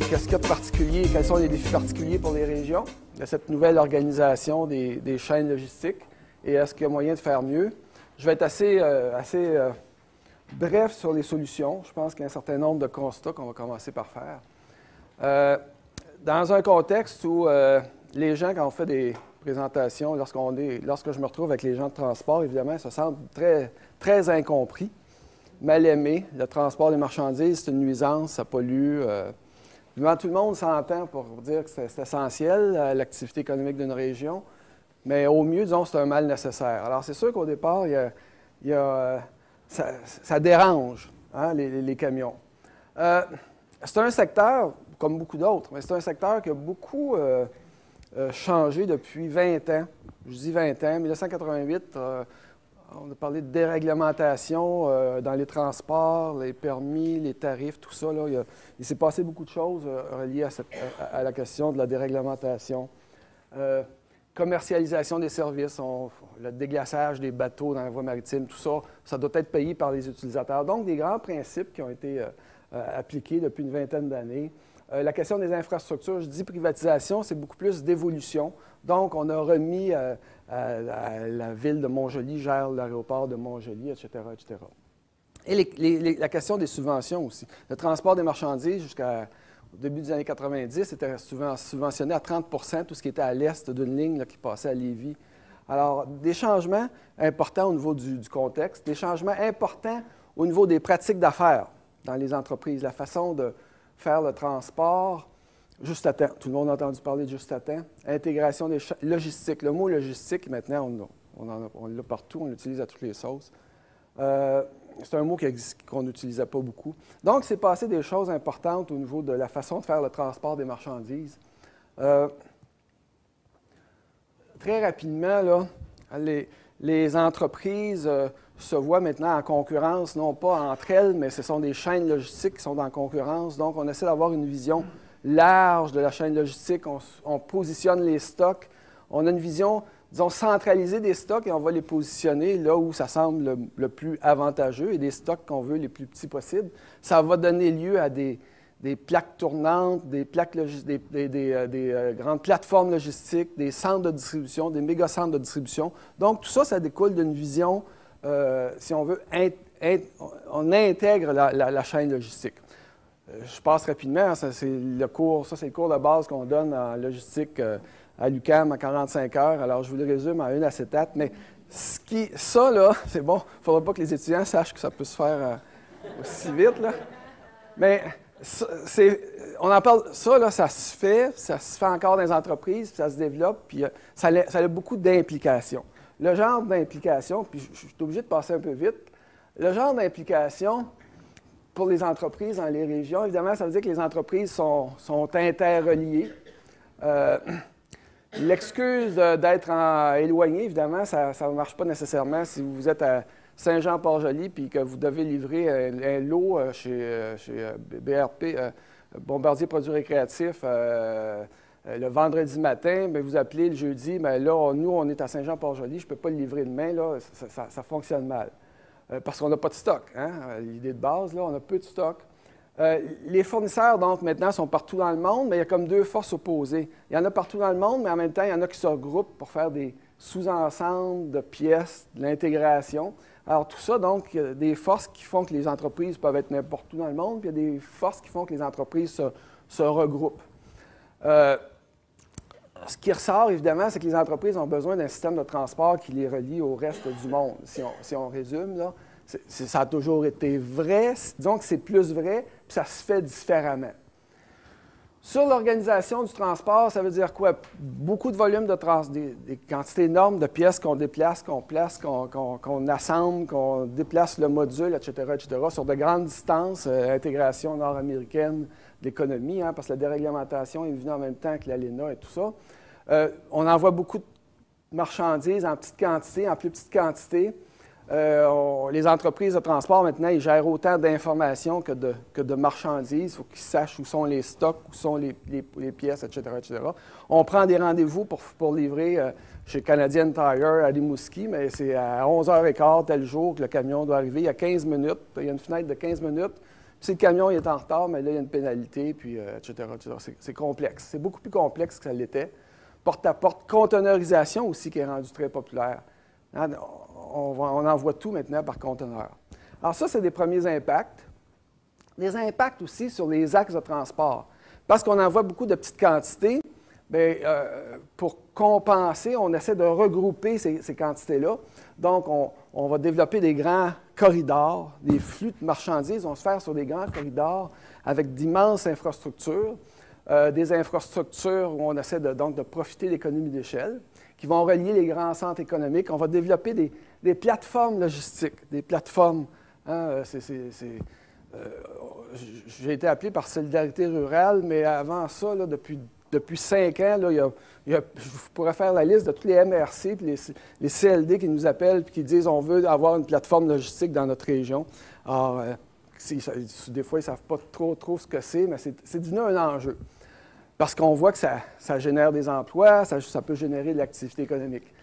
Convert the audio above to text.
qu'est-ce qu'il y a de particulier, quels sont les défis particuliers pour les régions de cette nouvelle organisation des chaînes logistiques et est-ce qu'il y a moyen de faire mieux. Je vais être assez bref sur les solutions. Je pense qu'il y a un certain nombre de constats qu'on va commencer par faire. Dans un contexte où les gens, quand on fait des présentations, lorsque je me retrouve avec les gens de transport, évidemment, ils se sentent très, très incompris, mal aimés. Le transport des marchandises, c'est une nuisance, ça pollue. Tout le monde s'entend pour dire que c'est essentiel, l'activité économique d'une région, mais au mieux, disons, c'est un mal nécessaire. Alors, c'est sûr qu'au départ, ça dérange, hein, les camions. C'est un secteur, comme beaucoup d'autres, mais c'est un secteur qui a beaucoup changé depuis 20 ans. Je dis 20 ans. En 1988, on a parlé de déréglementation dans les transports, les permis, les tarifs, tout ça. Là, il s'est passé beaucoup de choses reliées à la question de la déréglementation. Commercialisation des services, le déglaçage des bateaux dans la voie maritime, tout ça, ça doit être payé par les utilisateurs. Donc, des grands principes qui ont été appliqués depuis une vingtaine d'années. La question des infrastructures, je dis privatisation, c'est beaucoup plus d'évolution. Donc, on a remis à la ville de Montjoly, gère l'aéroport de Montjoly, etc., etc. Et la question des subventions aussi. Le transport des marchandises jusqu'au début des années 90 était souvent subventionné à 30 % tout ce qui était à l'est d'une ligne là, qui passait à Lévis. Alors, des changements importants au niveau du contexte, des changements importants au niveau des pratiques d'affaires dans les entreprises, la façon de faire le transport juste à temps. Tout le monde a entendu parler de juste à temps. Intégration des logistiques. Le mot logistique, maintenant, on l'a partout, on l'utilise à toutes les sauces. C'est un mot qu'on n'utilisait pas beaucoup. Donc, c'est passé des choses importantes au niveau de la façon de faire le transport des marchandises. Très rapidement, là, les entreprises se voient maintenant en concurrence, non pas entre elles, mais ce sont des chaînes logistiques qui sont en concurrence. Donc, on essaie d'avoir une vision large de la chaîne logistique. On positionne les stocks. On a une vision, disons, centralisée des stocks et on va les positionner là où ça semble le plus avantageux et des stocks qu'on veut les plus petits possibles. Ça va donner lieu à des plaques tournantes, des grandes plateformes logistiques, des centres de distribution, des méga-centres de distribution. Donc, tout ça, ça découle d'une vision, si on veut, on intègre la chaîne logistique. Je passe rapidement, ça c'est le cours de base qu'on donne en logistique à l'UQAM en 45 heures. Alors, je vous le résume en une acétate, mais ça, là, c'est bon, il ne faudra pas que les étudiants sachent que ça peut se faire aussi vite, là. Mais on en parle, ça, là, ça se fait encore dans les entreprises, puis ça se développe, puis ça a beaucoup d'implications. Le genre d'implication, puis je suis obligé de passer un peu vite, le genre d'implication pour les entreprises dans les régions, évidemment, ça veut dire que les entreprises sont interreliées. L'excuse d'être éloigné, évidemment, ça ne marche pas nécessairement si vous êtes à Saint-Jean-Port-Joli puis que vous devez livrer un lot chez BRP, Bombardier Produits Récréatifs, le vendredi matin, bien, vous appelez le jeudi, bien là, nous, on est à Saint-Jean-Port-Joli, je ne peux pas le livrer demain, là, ça fonctionne mal. Parce qu'on n'a pas de stock, hein? L'idée de base, là, on a peu de stock. Les fournisseurs, donc, maintenant, sont partout dans le monde, mais il y a comme deux forces opposées. Il y en a partout dans le monde, mais en même temps, il y en a qui se regroupent pour faire des sous-ensembles de pièces, de l'intégration. Alors, tout ça, donc, il y a des forces qui font que les entreprises peuvent être n'importe où dans le monde, puis il y a des forces qui font que les entreprises se regroupent. Ce qui ressort, évidemment, c'est que les entreprises ont besoin d'un système de transport qui les relie au reste du monde. Si on résume, là, ça a toujours été vrai. Disons que c'est plus vrai, puis ça se fait différemment. Sur l'organisation du transport, ça veut dire quoi? Beaucoup de volume des quantités énormes de pièces qu'on déplace, qu'on place, qu'on assemble, qu'on déplace le module, etc., sur de grandes distances, intégration nord-américaine de l'économie, hein, parce que la déréglementation est venue en même temps que l'ALENA et tout ça. On envoie beaucoup de marchandises en petites quantités, en plus petites quantités. Les entreprises de transport, maintenant, ils gèrent autant d'informations que de marchandises. Il faut qu'ils sachent où sont les stocks, où sont les pièces, etc., etc. On prend des rendez-vous pour livrer chez Canadian Tire à Rimouski, mais c'est à 11h15 tel jour que le camion doit arriver. Il y a 15 minutes. Il y a une fenêtre de 15 minutes. Si le camion il est en retard, mais là, il y a une pénalité, puis etc. C'est complexe. C'est beaucoup plus complexe que ça l'était. Porte-à-porte, conteneurisation aussi qui est rendu très populaire. Hein, on envoie tout maintenant par conteneur. Alors ça, c'est des premiers impacts. Des impacts aussi sur les axes de transport. Parce qu'on envoie beaucoup de petites quantités, bien, pour compenser, on essaie de regrouper ces quantités-là. Donc, on va développer des grands corridors, des flux de marchandises vont se faire sur des grands corridors avec d'immenses infrastructures, des infrastructures où on essaie donc de profiter de l'économie d'échelle, qui vont relier les grands centres économiques. On va développer des plateformes logistiques, des plateformes. Hein, j'ai été appelé par Solidarité rurale, mais avant ça, là, depuis 5 ans, là, je pourrais faire la liste de tous les MRC et les CLD qui nous appellent et qui disent on veut avoir une plateforme logistique dans notre région. Alors, des fois, ils ne savent pas trop ce que c'est, mais c'est devenu un enjeu. Parce qu'on voit que ça génère des emplois, ça peut générer de l'activité économique.